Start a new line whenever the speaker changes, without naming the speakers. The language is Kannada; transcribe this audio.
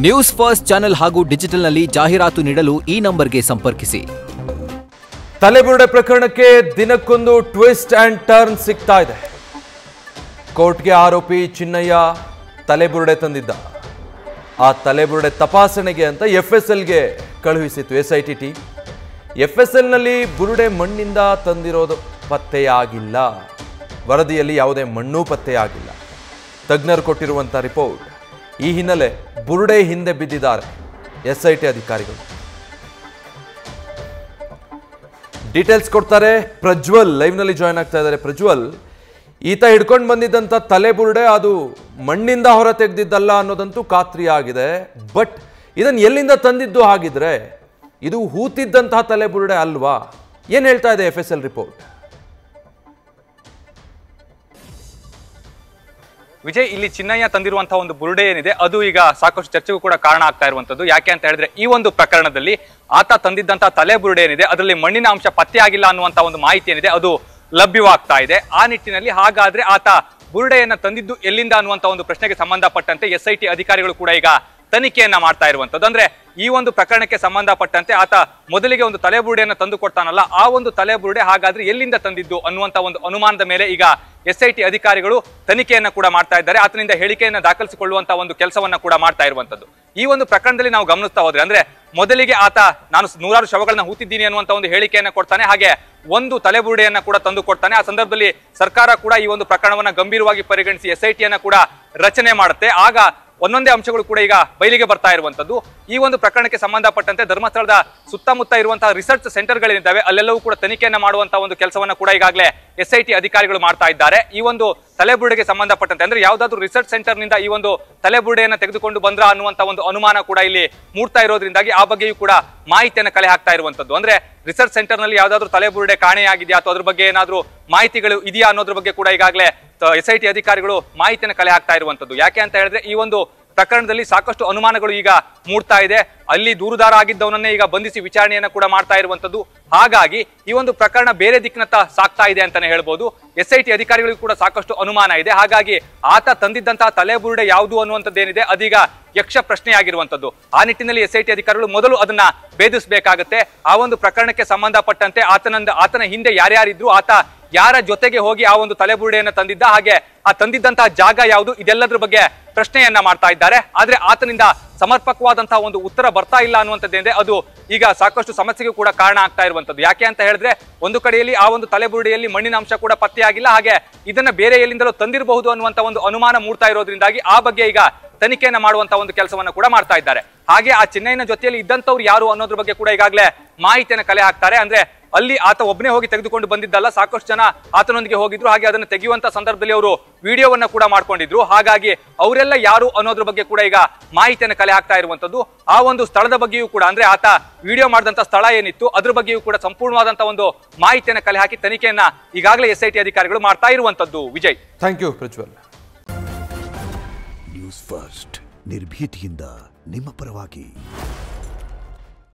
ನ್ಯೂಸ್ ಫಸ್ಟ್ ಚಾನೆಲ್ ಹಾಗೂ ಡಿಜಿಟಲ್ನಲ್ಲಿ ಜಾಹೀರಾತು ನೀಡಲು ಈ ನಂಬರ್ಗೆ ಸಂಪರ್ಕಿಸಿ.
ತಲೆಬುರುಡೆ ಪ್ರಕರಣಕ್ಕೆ ದಿನಕ್ಕೊಂದು ಟ್ವಿಸ್ಟ್ ಅಂಡ್ ಟರ್ನ್ ಸಿಗ್ತಾ ಇದೆ. ಕೋರ್ಟ್ಗೆ ಆರೋಪಿ ಚಿನ್ನಯ್ಯ ತಲೆಬುರುಡೆ ತಂದಿದ್ದ. ಆ ತಲೆಬುರುಡೆ ತಪಾಸಣೆಗೆ ಅಂತ FSLಗೆ ಕಳುಹಿಸಿತ್ತು SIT ಟೀಮ್. FSLನಲ್ಲಿ ಬುರುಡೆ ಮಣ್ಣಿಂದ ತಂದಿರೋದು ಪತ್ತೆಯಾಗಿಲ್ಲ. ವರದಿಯಲ್ಲಿ ಯಾವುದೇ ಮಣ್ಣು ಪತ್ತೆಯಾಗಿಲ್ಲ. ತಜ್ಞರು ಕೊಟ್ಟಿರುವಂಥ ರಿಪೋರ್ಟ್. ಈ ಹಿನ್ನೆಲೆ ಬುರುಡೆ ಹಿಂದೆ ಬಿದ್ದಿದ್ದಾರೆ SIT ಅಧಿಕಾರಿಗಳು. ಡೀಟೇಲ್ಸ್ ಕೊಡ್ತಾರೆ ಪ್ರಜ್ವಲ್, ಲೈವ್ನಲ್ಲಿ ಜಾಯ್ನ್ ಆಗ್ತಾ ಇದ್ದಾರೆ. ಪ್ರಜ್ವಲ್, ಈತ ಹಿಡ್ಕೊಂಡು ಬಂದಿದ್ದಂಥ ತಲೆಬುರುಡೆ ಅದು ಮಣ್ಣಿಂದ ಹೊರ ತೆಗೆದಿದ್ದಲ್ಲ ಅನ್ನೋದಂತೂ ಖಾತ್ರಿಯಾಗಿದೆ. ಬಟ್ ಇದನ್ನು ಎಲ್ಲಿಂದ ತಂದಿದ್ದು? ಹಾಗಿದ್ರೆ ಇದು ಹೂತಿದ್ದಂತಹ ತಲೆಬುರುಡೆ ಅಲ್ವಾ? ಏನು ಹೇಳ್ತಾ ಇದೆ FSL ರಿಪೋರ್ಟ್?
ವಿಜಯ್, ಇಲ್ಲಿ ಚಿನ್ನಯ್ಯ ತಂದಿರುವಂತಹ ಒಂದು ಬುರುಡೆ ಏನಿದೆ ಅದು ಈಗ ಸಾಕಷ್ಟು ಚರ್ಚೆಗೂ ಕೂಡ ಕಾರಣ ಆಗ್ತಾ ಇರುವಂತದ್ದು. ಯಾಕೆ ಅಂತ ಹೇಳಿದ್ರೆ ಈ ಒಂದು ಪ್ರಕರಣದಲ್ಲಿ ಆತ ತಂದಿದ್ದಂತಹ ತಲೆ ಬುರುಡೆ ಏನಿದೆ ಅದರಲ್ಲಿ ಮಣ್ಣಿನ ಅಂಶ ಪತ್ತೆ ಆಗಿಲ್ಲ ಅನ್ನುವಂತ ಒಂದು ಮಾಹಿತಿ ಏನಿದೆ ಅದು ಲಭ್ಯವಾಗ್ತಾ ಇದೆ. ಆ ನಿಟ್ಟಿನಲ್ಲಿ ಹಾಗಾದ್ರೆ ಆತ ಬುರುಡೆಯನ್ನ ತಂದಿದ್ದು ಎಲ್ಲಿಂದ ಅನ್ನುವಂತ ಒಂದು ಪ್ರಶ್ನೆಗೆ ಸಂಬಂಧಪಟ್ಟಂತೆ SIT ಅಧಿಕಾರಿಗಳು ಕೂಡ ಈಗ ತನಿಖೆಯನ್ನ ಮಾಡ್ತಾ ಇರುವಂತದ್ದು. ಅಂದ್ರೆ ಈ ಒಂದು ಪ್ರಕರಣಕ್ಕೆ ಸಂಬಂಧಪಟ್ಟಂತೆ ಆತ ಮೊದಲಿಗೆ ಒಂದು ತಲೆಬುರುಡೆಯನ್ನ ತಂದು ಕೊಡ್ತಾನಲ್ಲ, ಆ ಒಂದು ತಲೆಬುರುಡೆ ಹಾಗಾದ್ರೆ ಎಲ್ಲಿಂದ ತಂದಿದ್ದು ಅನ್ನುವಂತ ಒಂದು ಅನುಮಾನದ ಮೇಲೆ ಈಗ SIT ಅಧಿಕಾರಿಗಳು ತನಿಖೆಯನ್ನ ಕೂಡ ಮಾಡ್ತಾ ಇದ್ದಾರೆ. ಆತನಿಂದ ಹೇಳಿಕೆಯನ್ನ ದಾಖಲಿಸಿಕೊಳ್ಳುವಂತ ಒಂದು ಕೆಲಸವನ್ನ ಕೂಡ ಮಾಡ್ತಾ ಇರುವಂತದ್ದು. ಈ ಒಂದು ಪ್ರಕರಣದಲ್ಲಿ ನಾವು ಗಮನಿಸ್ತಾ ಹೋದ್ರೆ ಅಂದ್ರೆ ಮೊದಲಿಗೆ ಆತ ನಾನು 100 ಶವಗಳನ್ನ ಹೂತಿದ್ದೀನಿ ಅನ್ನುವಂತ ಒಂದು ಹೇಳಿಕೆಯನ್ನ ಕೊಡ್ತಾನೆ, ಹಾಗೆ ಒಂದು ತಲೆಬುರುಡೆಯನ್ನ ಕೂಡ ತಂದು ಕೊಡ್ತಾನೆ. ಆ ಸಂದರ್ಭದಲ್ಲಿ ಸರ್ಕಾರ ಕೂಡ ಈ ಒಂದು ಪ್ರಕರಣವನ್ನ ಗಂಭೀರವಾಗಿ ಪರಿಗಣಿಸಿ SIT ಯನ್ನ ಕೂಡ ರಚನೆ ಮಾಡುತ್ತೆ. ಆಗ ಒಂದೊಂದೇ ಅಂಶಗಳು ಕೂಡ ಈಗ ಬಯಲಿಗೆ ಬರ್ತಾ ಇರುವಂತದ್ದು. ಈ ಒಂದು ಪ್ರಕರಣಕ್ಕೆ ಸಂಬಂಧಪಟ್ಟಂತೆ ಧರ್ಮಸ್ಥಳದ ಸುತ್ತಮುತ್ತ ಇರುವಂತಹ ರಿಸರ್ಚ್ ಸೆಂಟರ್ಗಳೇನಿದ್ದಾವೆ ಅಲ್ಲೆಲ್ಲವೂ ಕೂಡ ತನಿಖೆಯನ್ನ ಮಾಡುವಂತಹ ಒಂದು ಕೆಲಸವನ್ನ ಕೂಡ ಈಗಾಗಲೇ SIT ಅಧಿಕಾರಿಗಳು ಮಾಡ್ತಾ ಇದ್ದಾರೆ. ಈ ಒಂದು ತಲೆಬುರುಡೆಗೆ ಸಂಬಂಧಪಟ್ಟಂತೆ ಅಂದ್ರೆ ಯಾವ್ದಾದ್ರು ರಿಸರ್ಚ್ ಸೆಂಟರ್ ನಿಂದ ಈ ಒಂದು ತಲೆಬುರುಡೆಯನ್ನ ತೆಗೆದುಕೊಂಡು ಬಂದ್ರ ಅನ್ನುವಂತ ಒಂದು ಅನುಮಾನ ಕೂಡ ಇಲ್ಲಿ ಮೂಡ್ತಾ ಇರೋದ್ರಿಂದಾಗಿ ಆ ಬಗ್ಗೆಯೂ ಕೂಡ ಮಾಹಿತಿಯನ್ನು ಕಲೆ ಹಾಕ್ತಾ ಇರುವಂತದ್ದು. ಅಂದ್ರೆ ರಿಸರ್ಚ್ ಸೆಂಟರ್ ನಲ್ಲಿ ಯಾವ್ದಾದ್ರು ತಲೆಬುರುಡೆ ಕಾಣೆಯಾಗಿದೆಯಾ ಅಥವಾ ಅದ್ರ ಬಗ್ಗೆ ಏನಾದ್ರು ಮಾಹಿತಿಗಳು ಇದೆಯಾ ಅನ್ನೋದ್ರ ಬಗ್ಗೆ ಕೂಡ ಈಗಾಗಲೇ SIT ಅಧಿಕಾರಿಗಳು ಮಾಹಿತಿಯನ್ನು ಕಲೆ ಹಾಕ್ತಾ ಇರುವಂತದ್ದು. ಯಾಕೆ ಅಂತ ಹೇಳಿದ್ರೆ ಈ ಒಂದು ಪ್ರಕರಣದಲ್ಲಿ ಸಾಕಷ್ಟು ಅನುಮಾನಗಳು ಈಗ ಮೂಡ್ತಾ ಇದೆ. ಅಲ್ಲಿ ದೂರುದಾರ ಆಗಿದ್ದವನನ್ನೇ ಈಗ ಬಂಧಿಸಿ ವಿಚಾರಣೆಯನ್ನ ಕೂಡ ಮಾಡ್ತಾ ಇರುವಂತದ್ದು. ಹಾಗಾಗಿ ಈ ಒಂದು ಪ್ರಕರಣ ಬೇರೆ ದಿಕ್ಕಿನತ್ತ ಸಾಕ್ತಾ ಇದೆ ಅಂತಾನೆ ಹೇಳ್ಬೋದು. SIT ಅಧಿಕಾರಿಗಳಿಗೂ ಕೂಡ ಸಾಕಷ್ಟು ಅನುಮಾನ ಇದೆ. ಹಾಗಾಗಿ ಆತ ತಂದಿದ್ದಂತಹ ತಲೆಬುರುಡೆ ಯಾವುದು ಅನ್ನುವಂಥದ್ದೇನಿದೆ ಅದೀಗ ಯಕ್ಷ ಪ್ರಶ್ನೆಯಾಗಿರುವಂತದ್ದು. ಆ ನಿಟ್ಟಿನಲ್ಲಿ SIT ಅಧಿಕಾರಿಗಳು ಮೊದಲು ಅದನ್ನ ಭೇದಿಸಬೇಕಾಗತ್ತೆ. ಆ ಒಂದು ಪ್ರಕರಣಕ್ಕೆ ಸಂಬಂಧಪಟ್ಟಂತೆ ಆತನ ಹಿಂದೆ ಯಾರ್ಯಾರಿದ್ರು, ಆತ ಯಾರ ಜೊತೆಗೆ ಹೋಗಿ ಆ ಒಂದು ತಲೆಬುರುಡೆಯನ್ನ ತಂದಿದ್ದ, ಹಾಗೆ ಆ ತಂದಿದ್ದಂತಹ ಜಾಗ ಯಾವುದು, ಇದೆಲ್ಲದ್ರ ಬಗ್ಗೆ ಪ್ರಶ್ನೆಯನ್ನ ಮಾಡ್ತಾ ಇದ್ದಾರೆ. ಆದ್ರೆ ಆತನಿಂದ ಸಮರ್ಪಕವಾದಂತಹ ಒಂದು ಉತ್ತರ ಬರ್ತಾ ಇಲ್ಲ ಅನ್ನುವಂಥದ್ದೇನಿದೆ ಅದು ಈಗ ಸಾಕಷ್ಟು ಸಮಸ್ಯೆಗೂ ಕೂಡ ಕಾರಣ ಆಗ್ತಾ ಇರುವಂತದ್ದು. ಯಾಕೆ ಅಂತ ಹೇಳಿದ್ರೆ ಒಂದು ಕಡೆಯಲ್ಲಿ ಆ ಒಂದು ತಲೆಬುರುಡೆಯಲ್ಲಿ ಮಣ್ಣಿನ ಅಂಶ ಕೂಡ ಪತ್ತೆಯಾಗಿಲ್ಲ, ಹಾಗೆ ಇದನ್ನ ಬೇರೆ ಎಲ್ಲಿಂದಲೂ ತಂದಿರಬಹುದು ಅನ್ನುವಂತ ಒಂದು ಅನುಮಾನ ಮೂಡ್ತಾ ಇರೋದ್ರಿಂದಾಗಿ ಆ ಬಗ್ಗೆ ಈಗ ತನಿಖೆಯನ್ನ ಮಾಡುವಂತ ಒಂದು ಕೆಲಸವನ್ನ ಕೂಡ ಮಾಡ್ತಾ ಇದ್ದಾರೆ. ಹಾಗೆ ಆ ಚಿನ್ನಯ್ಯನ ಜೊತೆಯಲ್ಲಿ ಇದ್ದಂತವ್ರು ಯಾರು ಅನ್ನೋದ್ರ ಬಗ್ಗೆ ಕೂಡ ಈಗಾಗಲೇ ಮಾಹಿತಿಯನ್ನು ಕಲೆ ಹಾಕ್ತಾರೆ. ಅಂದ್ರೆ ಅಲ್ಲಿ ಆತ ಒಬ್ಬನೇ ಹೋಗಿ ತೆಗೆದುಕೊಂಡು ಬಂದಿದ್ದಲ್ಲ, ಸಾಕಷ್ಟು ಜನ ಆತನೊಂದಿಗೆ ಹೋಗಿದ್ರು. ಹಾಗೆ ಅದನ್ನು ತೆಗೆಯುವಂತ ಸಂದರ್ಭದಲ್ಲಿ ಅವರು ವಿಡಿಯೋವನ್ನ ಕೂಡ ಮಾಡ್ಕೊಂಡಿದ್ರು. ಹಾಗಾಗಿ ಅವರೆಲ್ಲ ಯಾರು ಅನ್ನೋದ್ರ ಬಗ್ಗೆ ಕೂಡ ಈಗ ಮಾಹಿತಿಯನ್ನು ಕಲೆ ಹಾಕ್ತಾ ಇರುವಂತದ್ದು. ಆ ಒಂದು ಸ್ಥಳದ ಬಗ್ಗೆಯೂ ಕೂಡ ಅಂದ್ರೆ ಆತ ವಿಡಿಯೋ ಮಾಡಿದಂತ ಸ್ಥಳ ಏನಿತ್ತು ಅದ್ರ ಬಗ್ಗೆಯೂ ಕೂಡ ಸಂಪೂರ್ಣವಾದಂತಹ ಒಂದು ಮಾಹಿತಿಯನ್ನು ಕಲೆ ಹಾಕಿ ತನಿಖೆಯನ್ನ ಈಗಾಗಲೇ SIT ಅಧಿಕಾರಿಗಳು ಮಾಡ್ತಾ ಇರುವಂತದ್ದು. Vijay,
thank you Prajwal.
News First ನಿರ್ಭೀತಿಯಿಂದ ನಿಮ್ಮ ಪರವಾಗಿ.